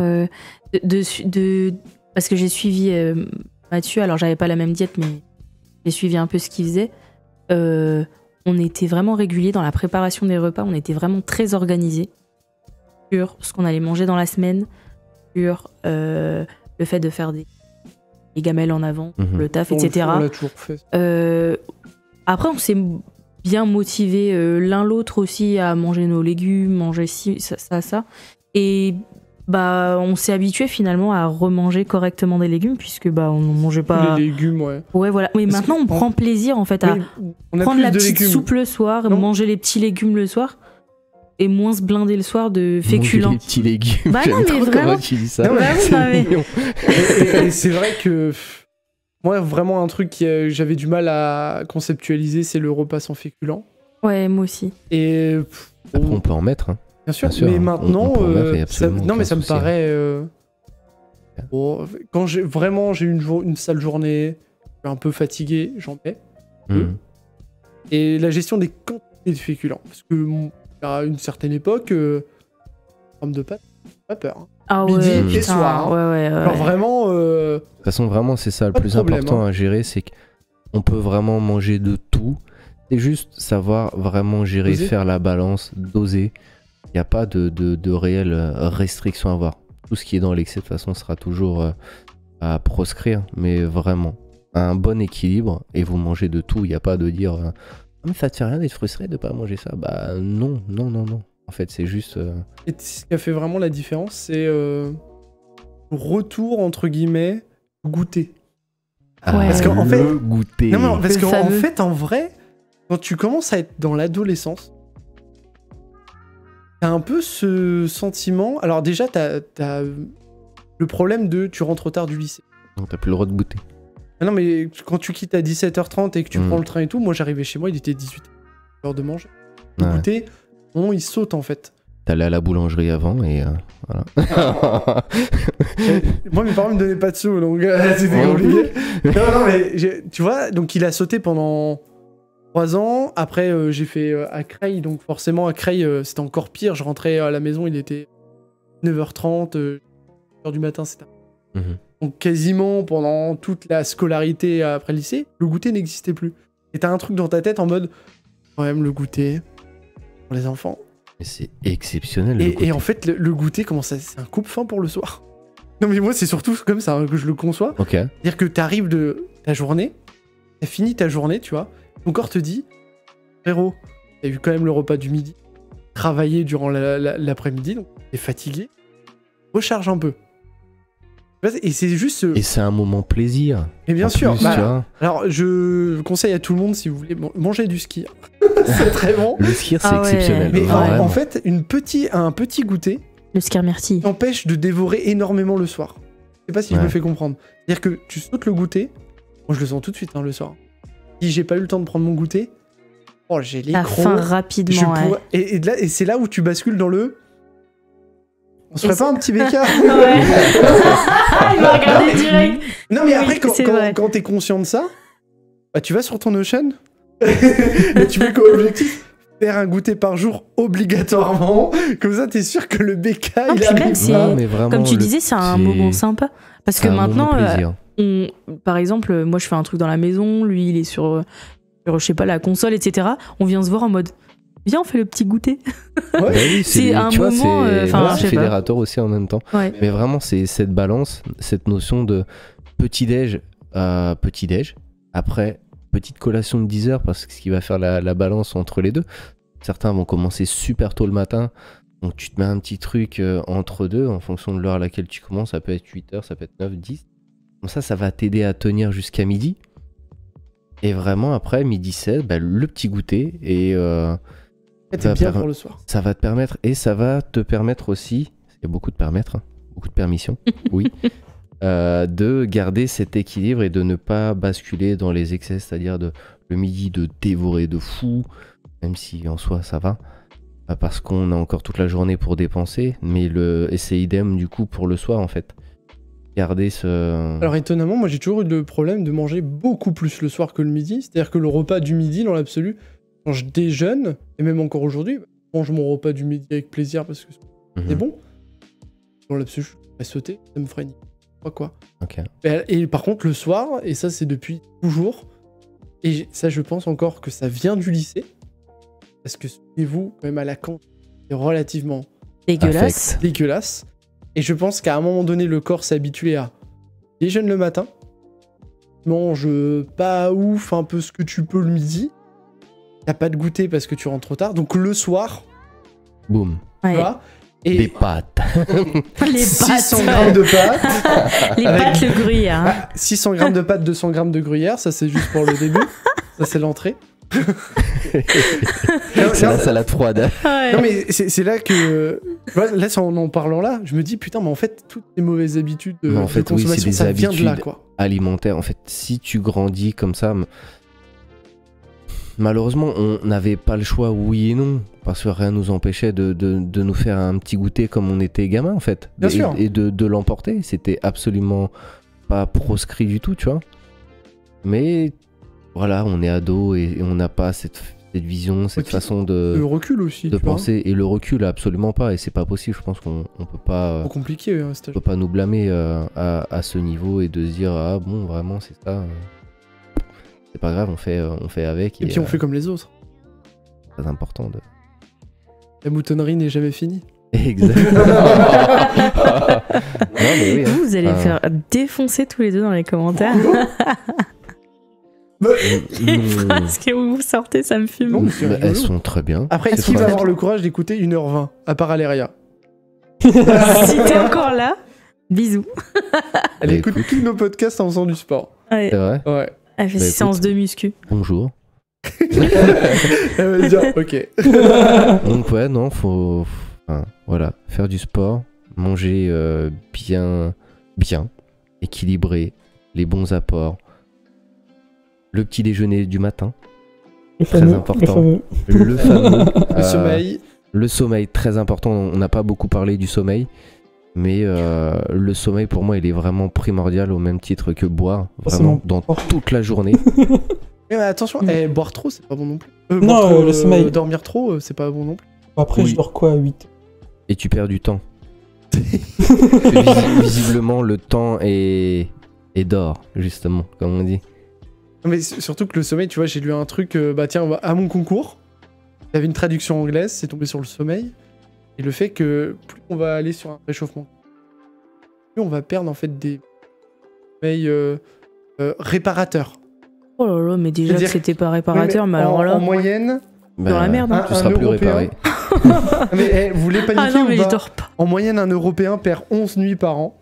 parce que j'ai suivi Mathieu, alors j'avais pas la même diète, mais j'ai suivi un peu ce qu'il faisait. On était vraiment réguliers dans la préparation des repas, on était vraiment très organisés sur ce qu'on allait manger dans la semaine, sur le fait de faire des gamelles en avant, Mhm. le taf, On etc. l'a toujours fait. Après, on s'est bien motivés l'un l'autre aussi à manger nos légumes, manger ci, ça. Et bah, on s'est habitué finalement à remanger correctement des légumes puisque bah, on n'en mangeait pas. Les légumes, ouais. Ouais, voilà. Mais Parce maintenant, on que- prend plaisir en fait à Mais on a prendre plus la de petite légumes. soupe le soir, Non. manger les petits légumes le soir et moins se blinder le soir de Manger féculents. les petits légumes. Bah non, J'aime mais trop vraiment. comment tu dis ça. Non, mais Bah oui, C'est non, mais- mignon. Et c'est vrai que moi, vraiment, un truc que j'avais du mal à conceptualiser, c'est le repas sans féculents. Ouais, moi aussi. Et Après, on peut en mettre. Hein. bien sûr, bien sûr, mais on maintenant, peut en mettre, y a absolument non, mais aucun ça me souci, hein. paraît. Bon, quand j'ai eu une sale journée, je suis un peu fatigué, j'en mets. Mhm. Et la gestion des quantités de féculents. Parce que à une certaine époque, pomme de pâte, pas peur. Hein. Ah Midi ouais, et putain, soir, hein. ouais. Alors vraiment, De toute façon, vraiment, c'est ça le Pas de plus problème, important hein. à gérer, c'est qu'on peut vraiment manger de tout. C'est juste savoir vraiment gérer, Doser. faire la balance, doser. Il n'y a pas de réelle restriction à avoir. Tout ce qui est dans l'excès, de toute façon, sera toujours à proscrire. Mais vraiment, un bon équilibre, et vous mangez de tout. Il n'y a pas de dire ah, mais ça te fait rien d'être frustré de pas manger ça. Bah non. En fait, c'est juste... et ce qui a fait vraiment la différence, c'est le retour, entre guillemets, goûter. Ouais. Parce qu'en fait- le goûter. Non, mais parce Le qu'en fameux. fait, en vrai, quand tu commences à être dans l'adolescence, t'as un peu ce sentiment. Alors, déjà, t'as le problème de tu rentres tard du lycée. Non, t'as plus le droit de goûter. Ah non, mais quand tu quittes à 17h30 et que tu Mm. prends le train et tout, moi j'arrivais chez moi, il était 18h. L'heure de manger. Le Ouais. goûter, non, il saute en fait. T'allais à la boulangerie avant et voilà. Moi, mes parents me donnaient pas de sous, donc c'était Ouais. compliqué. Non, mais tu vois, donc il a sauté pendant 3 ans. Après, j'ai fait à Creil, donc forcément, à Creil, c'était encore pire. Je rentrais à la maison, il était 9h30, 1h du matin, c'était. Mhm. Donc, quasiment pendant toute la scolarité après le lycée, le goûter n'existait plus. Et t'as un truc dans ta tête en mode, quand même, le goûter pour les enfants. Mais c'est exceptionnel. le Et goûter. en fait, le goûter, c'est un coupe-faim pour le soir. Non, mais moi, c'est surtout comme ça hein, que je le conçois. Ok. C'est-à-dire que t'arrives de ta journée, t'as fini ta journée, tu vois, ton corps te dit, frérot, t'as eu quand même le repas du midi, travaillé durant l'après-midi, donc t'es fatigué, recharge un peu. Et c'est juste... Et c'est un moment plaisir. Mais bien En sûr, plus, bah, tu vois. alors je conseille à tout le monde, si vous voulez, manger du ski. C'est très bon. Le skier, c'est Ah ouais. exceptionnel. Mais vraiment. en fait, un petit goûter Le Skirmerty. t'empêche de dévorer énormément le soir. Je sais pas si je Ouais. me fais comprendre. C'est-à-dire que tu sautes le goûter, moi je le sens tout de suite hein, le soir. Si j'ai pas eu le temps de prendre mon goûter, oh j'ai les La crocs. faim Je rapidement. Ouais. pourrais- et c'est là où tu bascules dans le... On se ferait Et pas un petit bécard Ouais. Il m'a regardé direct. Non, mais Oui, après, c'est vrai. quand t'es conscient de ça, bah, tu vas sur ton Notion et tu mets comme objectif faire un goûter par jour obligatoirement. Comme ça, t'es sûr que le BK, Non, il puis arrive même, pas. c'est- Non, mais vraiment, Comme tu le disais, c'est un petit- moment sympa. Parce que c'est un maintenant, moment plaisir. par exemple, moi je fais un truc dans la maison, lui il est sur je sais pas, la console, etc. On vient se voir en mode, viens, on fait le petit goûter. Ouais. Bah oui, C'est un tu vois, moment, enfin, c'est je sais pas. fédérateur aussi en même temps. Ouais. Mais vraiment, c'est cette balance, cette notion de petit-déj, petit-déj, après petite collation de 10 heures, parce que ce qui va faire la balance entre les deux. Certains vont commencer super tôt le matin, donc tu te mets un petit truc entre deux, en fonction de l'heure à laquelle tu commences, ça peut être 8 heures, ça peut être 9, 10. Comme ça va t'aider à tenir jusqu'à midi. Et vraiment, après, midi 16, bah, le petit goûter, et T'es bien pour le soir. ça va te permettre, et ça va te permettre aussi, il y a beaucoup de permettre, hein, beaucoup de permissions, oui, de garder cet équilibre et de ne pas basculer dans les excès, c'est-à-dire le midi de dévorer de fou, même si en soi ça va, parce qu'on a encore toute la journée pour dépenser, mais et c'est idem du coup pour le soir en fait. Garder ce... Alors étonnamment, moi j'ai toujours eu le problème de manger beaucoup plus le soir que le midi. C'est-à-dire que le repas du midi, dans l'absolu, quand je déjeune, et même encore aujourd'hui, je mange mon repas du midi avec plaisir parce que c'est bon. Dans l'absolu, je vais sauter, ça me ferait ni quoi. Ok. Et par contre, le soir, et ça c'est depuis toujours, et ça je pense encore que ça vient du lycée, parce que souvenez-vous, même à la cantine, c'est relativement Dégueulasse. Affect. dégueulasse. Et je pense qu'à un moment donné, le corps s'est habitué à déjeune le matin, mange pas ouf, un peu ce que tu peux le midi, t'as pas de goûter parce que tu rentres trop tard, donc le soir, Boum. tu Ouais. vois, Des et pâtes. Les 600 pâtes. grammes de pâtes, Les Avec- pâtes, le gruyère. Hein. 600 grammes de pâtes, 200 grammes de gruyère, ça c'est juste pour le début, ça c'est l'entrée. C'est la salade froide. Ouais. Non mais c'est là que, tu vois, là en parlant là, je me dis putain mais en fait toutes les mauvaises habitudes de, Mais en fait, de oui, consommation c'est des ça vient de là habitudes. quoi. Alimentaire. En fait, si tu grandis comme ça, malheureusement, on n'avait pas le choix, oui et non, parce que rien nous empêchait de nous faire un petit goûter comme on était gamin, en fait. Bien sûr. Et de l'emporter. C'était absolument pas proscrit du tout, tu vois. Mais voilà, on est ado et on n'a pas cette vision, cette puis, façon Le de recul aussi, tu vois. penser. Et le recul, absolument pas. Et c'est pas possible. Je pense qu'on peut pas. Trop compliqué hein, cet On âge. peut pas nous blâmer à ce niveau et de se dire ah bon vraiment c'est ça c'est pas grave on fait avec Et puis on fait comme les autres. c'est très important de La moutonnerie n'est jamais finie. exactement non mais oui, hein. Vous allez me Ah. faire défoncer tous les deux dans les commentaires. Les Mm, phrases que vous sortez, ça me fume. Non, mais c'est mais rigolo. elles sont très bien. Après, C'est qui va pas- avoir le courage d'écouter 1h20 à part Aléria? Si t'es encore là, bisous. Elle Bah, écoute écoute. tous nos podcasts en faisant du sport. Ouais. C'est vrai Ouais. Elle fait Bah, 6 séances écoute. de muscu. bonjour. Elle va dire ok. Donc ouais non faut enfin, voilà faire du sport manger bien équilibré les bons apports le petit déjeuner du matin Le Très fameux, important. le fameux. le fameux Le sommeil. Le sommeil, très important. On n'a pas beaucoup parlé du sommeil, mais le sommeil pour moi, il est vraiment primordial au même titre que boire, vraiment dans toute la journée. Mais attention, boire trop, c'est pas bon non plus. Non, Boire trop, le sommeil. Dormir trop, c'est pas bon non plus. Après, Oui. je dors quoi à 8? Et tu perds du temps. Visiblement, le temps est d'or, justement, comme on dit. Non, mais surtout que le sommeil, tu vois, j'ai lu un truc, bah tiens, à mon concours, il y avait une traduction anglaise, c'est tombé sur le sommeil, et le fait que plus on va aller sur un réchauffement, plus on va perdre en fait des sommeils réparateurs. Oh là là, mais déjà que C'est-à-dire- c'était pas réparateur, Oui, mais alors là. en moyenne, Dans la merde, hein. Tu seras plus Européen. réparé. mais vous voulez Ah paniquer non, ou mais je pas? dors pas. En moyenne, un Européen perd 11 nuits par an.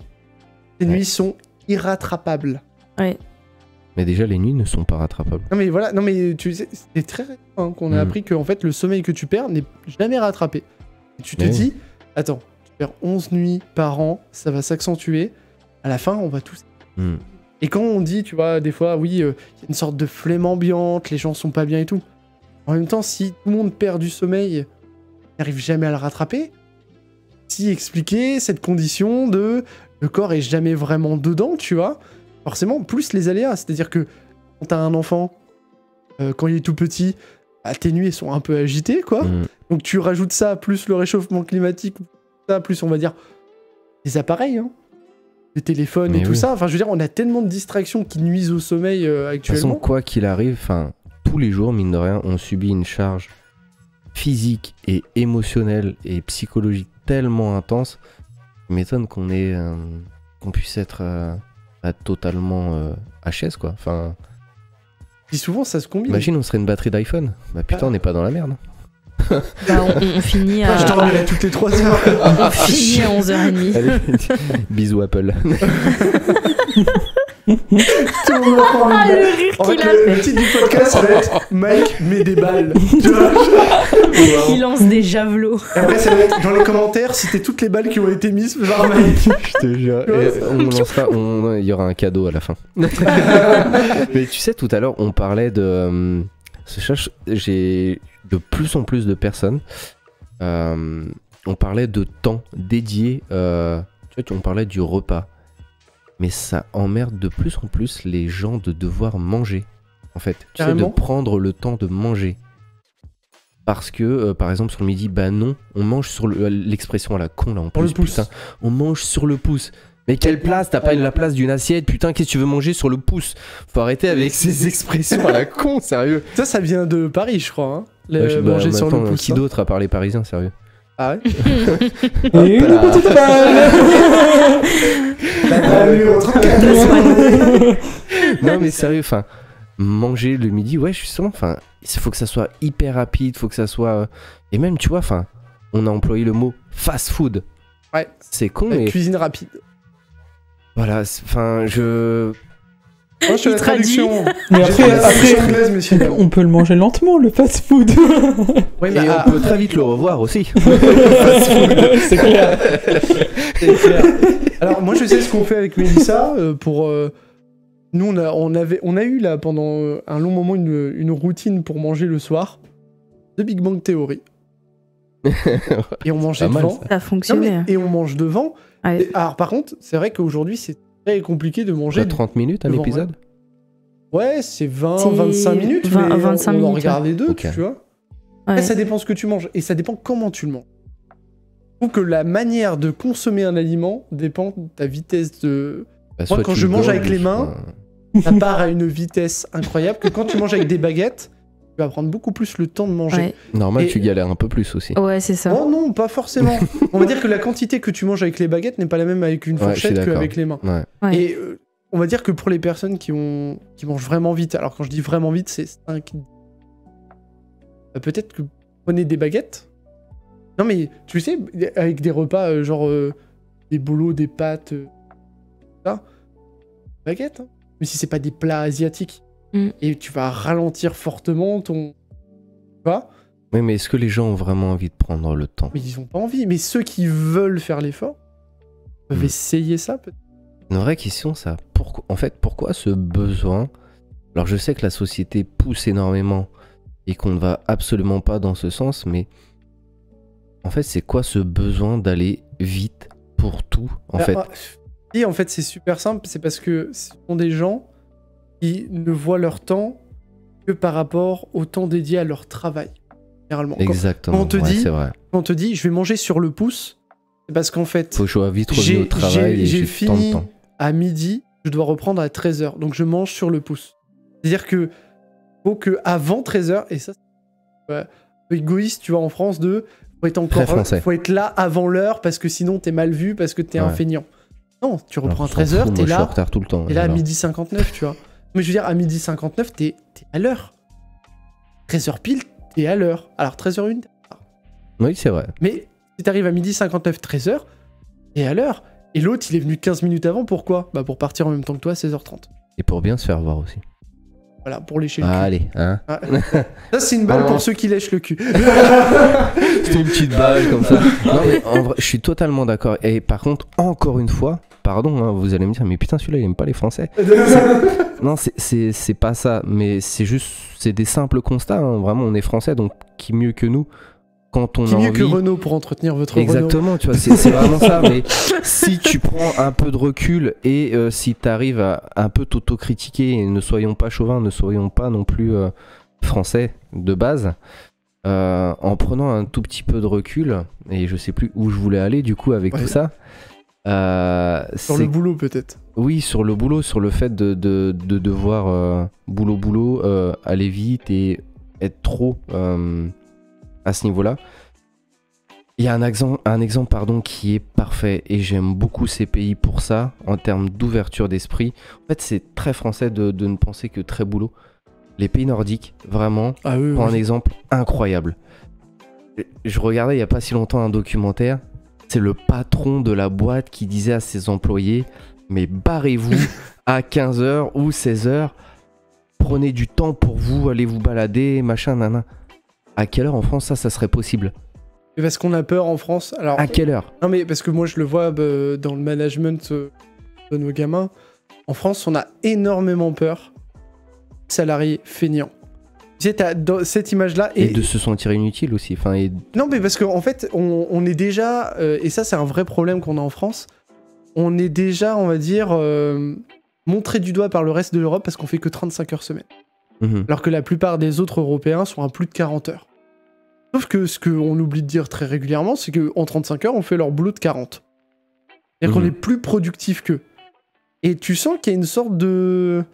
Ces Ouais. nuits sont irrattrapables. Mais déjà, les nuits ne sont pas rattrapables. Non mais voilà, non mais tu sais, c'est très récent hein, qu'on a appris que en fait le sommeil que tu perds n'est jamais rattrapé. Et tu te Oui. dis, attends, tu perds 11 nuits par an, ça va s'accentuer. À la fin, on va tous. Mm. Et quand on dit, tu vois, des fois, oui, il y a une sorte de flemme ambiante, les gens sont pas bien et tout. En même temps, si tout le monde perd du sommeil, n'arrive jamais à le rattraper. Si expliquer cette condition de le corps est jamais vraiment dedans, tu vois. Forcément, plus les aléas. C'est-à-dire que quand t'as un enfant, quand il est tout petit, bah, tes nuits sont un peu agitées, quoi. Donc tu rajoutes ça, plus le réchauffement climatique, ça, plus on va dire les appareils, hein. Les téléphones et tout ça. Enfin, je veux dire, on a tellement de distractions qui nuisent au sommeil actuellement. De toute façon, quoi qu'il arrive, tous les jours, mine de rien, on subit une charge physique et émotionnelle et psychologique tellement intense. Il m'étonne qu'on puisse être totalement HS, quoi. Enfin, puis souvent, ça se combine. imagine, on serait une batterie d'iPhone. Bah putain, on n'est pas dans la merde. Bah, on finit à. Je dormirai toutes les 3 heures. On finit à 11h30. Allez, bisous Apple. Le rire En fait, qu'il a le titre du podcast, ça va être Mike met des balles. Tu vois. Il lance des javelots. Et après, ça va être dans les commentaires, citer toutes les balles qui ont été mises par Mike. Je te jure. Il y aura un cadeau à la fin. Mais tu sais, tout à l'heure, on parlait de. J'ai de plus en plus de personnes. On parlait de temps dédié. Tu vois, on parlait du repas. Mais ça emmerde de plus en plus les gens de devoir manger. En fait, tu sais, de prendre le temps de manger. Parce que, par exemple, sur le midi, bah non, on mange sur l'expression à la con là en plus. Putain, on mange sur le pouce. Mais quelle place? T'as pas la place d'une assiette? Putain, qu'est-ce que tu veux manger sur le pouce? Faut arrêter avec ces expressions à la con, sérieux. Ça vient de Paris, je crois. Hein, manger sur le pouce. Qui d'autre à part les Parisiens, sérieux? Ah ouais. Et une petite balle. Non mais sérieux, manger le midi, ouais, justement, il faut que ça soit hyper rapide, faut que ça soit... Et même, tu vois, on a employé le mot fast food. Ouais. C'est con, mais... Cuisine rapide. Voilà, je fais la traduction. Mais après anglaise, monsieur. On peut le manger lentement, le fast-food. Oui, mais on peut très vite le revoir aussi. C'est clair. Alors, moi, je sais ce qu'on fait avec Mélissa pour... Nous, on a eu là pendant un long moment une routine pour manger le soir de Big Bang Theory. Et on mangeait devant. Ça a fonctionné. Et on mange devant. Ouais. Et, alors, par contre, c'est vrai qu'aujourd'hui, c'est très compliqué de manger. 30 minutes un épisode? Ouais, c'est 20-25 minutes. 20, mais 25 on en minutes, regarde les deux, okay. Tu vois. Ouais. Après, ça dépend ce que tu manges. Et ça dépend comment tu le manges. Je trouve que la manière de consommer un aliment dépend de ta vitesse de... Moi, quand je mange avec les mains, ça part à une vitesse incroyable que quand tu manges avec des baguettes, tu vas prendre beaucoup plus le temps de manger. Ouais. Normal, tu galères un peu plus aussi. Ouais, c'est ça. Oh non, pas forcément. On va dire que la quantité que tu manges avec les baguettes n'est pas la même avec une fourchette qu'avec les mains. Ouais. Et on va dire que pour les personnes qui mangent vraiment vite, alors quand je dis vraiment vite, c'est 5... peut-être que vous prenez des baguettes. Non mais, tu sais, avec des repas genre des bolos, des pâtes, ça, baguettes, hein. Mais si c'est pas des plats asiatiques. Et tu vas ralentir fortement ton... Tu vois? Oui, mais est-ce que les gens ont vraiment envie de prendre le temps? Mais ils ont pas envie. Mais ceux qui veulent faire l'effort peuvent essayer ça, peut-être. Une vraie question, ça. Pourquoi ce besoin? Alors, je sais que la société pousse énormément et qu'on ne va absolument pas dans ce sens, mais en fait, c'est quoi ce besoin d'aller vite pour tout, en fait? Et en fait, c'est super simple. C'est parce que ce sont des gens qui ne voient leur temps que par rapport au temps dédié à leur travail, généralement. Exactement, quand on te dit, je vais manger sur le pouce, c'est parce qu'en fait, faut que je sois vite revenu au travail et j'ai fini tant de temps. À midi, je dois reprendre à 13h, donc je mange sur le pouce. C'est-à-dire que faut que avant 13h, et ça, c'est un peu égoïste, tu vois, en France, faut être là avant l'heure parce que sinon t'es mal vu, parce que t'es un feignant. Non, tu reprends à 13h, t'es là. Je suis en retard tout le temps. T'es là à midi 59, tu vois. Mais je veux dire, à midi 59, t'es à l'heure. 13h pile, t'es à l'heure. Alors 13h01, t'es à l'heure. Oui, c'est vrai. Mais si t'arrives à midi 59, 13h, t'es à l'heure. Et l'autre, il est venu 15 minutes avant, pourquoi? Bah pour partir en même temps que toi à 16h30. Et pour bien se faire voir aussi. Voilà, pour lécher le cul. Allez, hein. Ça, c'est une balle pour ceux qui lèchent le cul. C'était une petite balle comme ça. Non, mais en vrai, je suis totalement d'accord. Et par contre, encore une fois, pardon, hein, vous allez me dire, mais putain, celui-là, il aime pas les Français. Non, c'est pas ça. Mais c'est juste, c'est des simples constats. Hein. Vraiment, on est Français, donc qui mieux que nous quand on Qui a mieux que envie... Renault pour entretenir votre Renault. Exactement, tu vois, c'est vraiment ça. Mais si tu prends un peu de recul et si tu arrives à un peu t'autocritiquer, et ne soyons pas chauvins, ne soyons pas non plus français de base, en prenant un tout petit peu de recul, et je sais plus où je voulais aller du coup avec tout ça. Sur le boulot peut-être. Oui, sur le boulot, sur le fait de devoir boulot, aller vite et être trop à ce niveau-là. Il y a un exemple qui est parfait et j'aime beaucoup ces pays pour ça, en termes d'ouverture d'esprit. En fait, c'est très français de ne penser que très boulot. Les pays nordiques, vraiment, Ah oui, pour un oui. exemple incroyable. Je regardais il n'y a pas si longtemps un documentaire, c'est le patron de la boîte qui disait à ses employés « Mais barrez-vous à 15h ou 16h, prenez du temps pour vous, allez vous balader, machin, nana. » À quelle heure en France ça serait possible? Et parce qu'on a peur en France. Alors, À quelle heure? non mais parce que moi je le vois dans le management de nos gamins. En France, on a énormément peur. Salariés feignants. Tu sais, t'as dans cette image-là Et de se sentir inutile aussi. Enfin, et... Non, mais parce qu'en fait, on est déjà, et ça c'est un vrai problème qu'on a en France, on est déjà, on va dire, montré du doigt par le reste de l'Europe parce qu'on fait que 35 heures semaine. Alors que la plupart des autres Européens sont à plus de 40 heures. Sauf que ce qu'on oublie de dire très régulièrement, c'est qu'en 35 heures, on fait leur boulot de 40. C'est-à-dire qu'on est plus productif qu'eux. Et tu sens qu'il y a une sorte de...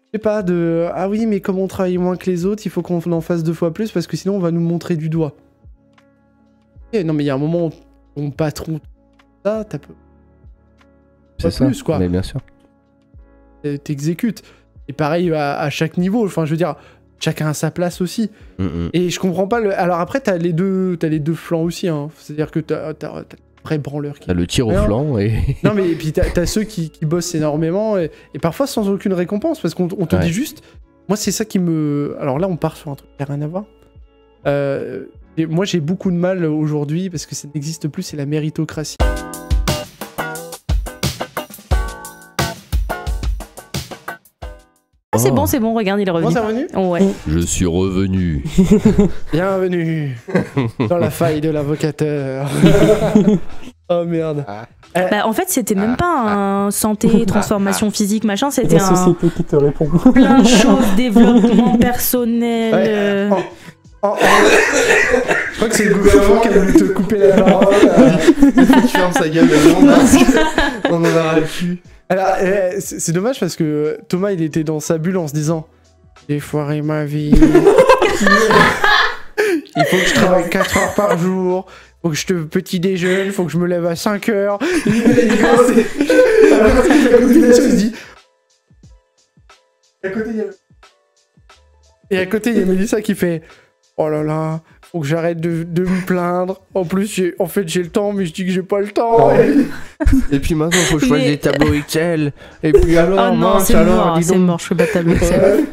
Je sais pas, de... Ah oui, mais comme on travaille moins que les autres, il faut qu'on en fasse 2 fois plus parce que sinon on va nous montrer du doigt. Et non, mais il y a un moment où ton patron, ça, t'as peu... C'est ça, plus, quoi. mais bien sûr. T'exécutes. Et pareil à chaque niveau, enfin je veux dire, chacun a sa place aussi. Et je comprends pas le... Alors après, t'as les deux flancs aussi, hein. C'est-à-dire que t'as le vrai branleur qui... T'as le tir au flanc et... Non mais et puis t'as ceux qui bossent énormément et parfois sans aucune récompense parce qu'on te dit juste... Moi c'est ça qui me... Alors là on part sur un truc qui n'a rien à voir. Et moi j'ai beaucoup de mal aujourd'hui parce que ça n'existe plus, c'est la méritocratie. Ah, c'est bon, regarde, il est revenu. Comment c'est revenu? Ouais. Je suis revenu. Bienvenue dans la faille de l'avocateur. Oh merde. Bah, en fait, c'était même pas un santé, transformation physique, machin, C'est c'était la un société qui te répond. plein de choses, développement personnel. Ouais. Je crois que c'est le gouvernement qui a voulu te couper la parole. Il faut que tu fermes sa gueule maintenant parce qu'on en aura plus. Alors, c'est dommage parce que Thomas, il était dans sa bulle en se disant « J'ai foiré ma vie. Il faut que je travaille 4 heures par jour. Faut que je te petit déjeune. Faut que je me lève à 5 heures. » Il commence alors quand il fait la compilation, il se dit « Et à côté, il y a Mélissa qui fait « Oh là là, faut que j'arrête de me plaindre. En plus, j'ai le temps, mais je dis que j'ai pas le temps. » Et puis maintenant, faut que je fasse des tableaux Excel. Et puis alors, Oh non, mince, c'est alors, mort, dis c'est donc. mort, je fais pas de tableau Excel.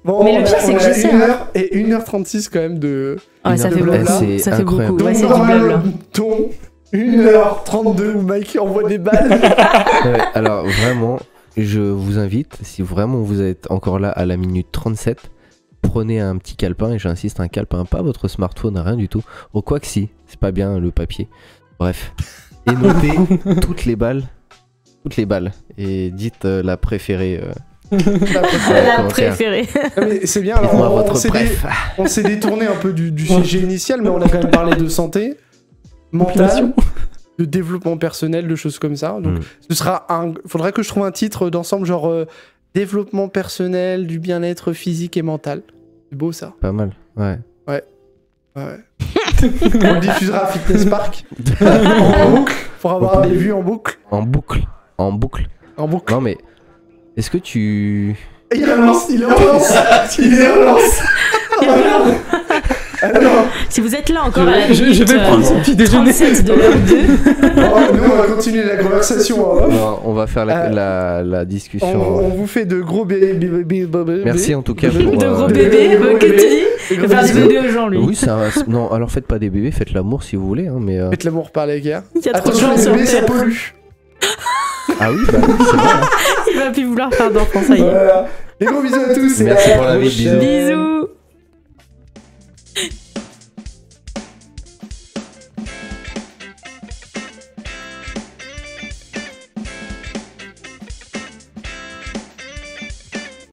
Bon, Mais le pire, c'est que je sais, 1h et 1h36 quand même de... Ouais, ça de fait blabla. beaucoup, c'est ça fait incroyable. beaucoup. Ouais, c'est du blabla. Dont 1h32 où Mike envoie des balles. Ouais, alors vraiment, je vous invite, si vraiment vous êtes encore là à la minute 37, prenez un petit calepin, et j'insiste, un calepin, pas votre smartphone, rien du tout. Oh, quoi que si, c'est pas bien le papier. Bref. Et notez toutes les balles. Et dites la préférée. La préférée. Mais c'est bien, Dites-moi alors votre préf. on s'est détourné un peu du sujet initial, mais on a quand même parlé de santé, mentale, de développement personnel, de choses comme ça. Donc ce sera faudrait que je trouve un titre d'ensemble genre développement personnel, du bien-être physique et mental. C'est beau ça. Pas mal, ouais. Ouais. On le diffusera à Fitness Park. En boucle. Pour avoir des vues en boucle. En boucle. Non mais, est-ce que tu... Et il relance. Alors, Si vous êtes là encore à la Je minute vais prendre son petit déjeuner. 37 de l'heure 2, nous on va continuer la conversation en off. Non, on va faire la discussion. On vous fait de gros bébés. Merci en tout cas pour... de gros bébés, que tu dis Il va faire des bébés aux gens, lui. Oui, non, alors faites pas des bébés, faites l'amour si vous voulez, hein, mais... Faites l'amour par la guerre. Il y a trop de Attention, gens les sur bébés ça Terre. pollue. Ah oui, bah oui, c'est vrai. Il va plus vouloir faire d'enfants, ça y est. Voilà. Les gros bisous à tous. et Merci à la pour la vie, prochaine. bisous. Bisous.